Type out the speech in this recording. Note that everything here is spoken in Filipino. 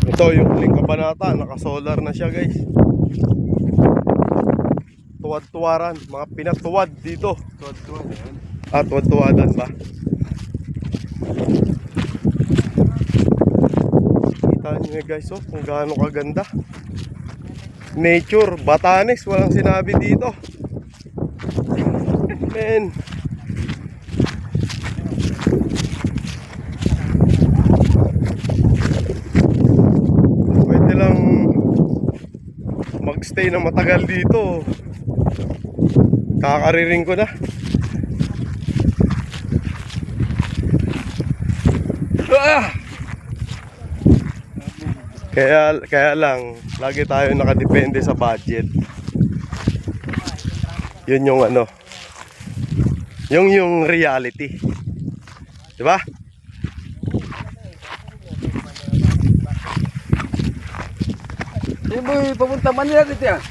Ito yung huling kabanata, naka-solar na siya guys. Tuwad-tuwaran, mga pinatuwad dito. Tuwad-tuwad yan. Tuwad-tuwadan ba? Kita nyo guys, oh, kung gaano kaganda. Nature, Batanes, walang sinabi dito. Men. Pwede lang magstay na matagal dito. Kakariring ko na. Kaya lang lagi tayo nakadepende sa budget. Yun yung ano, yung reality. 'Di ba? Boy, papunta Manila dito yan.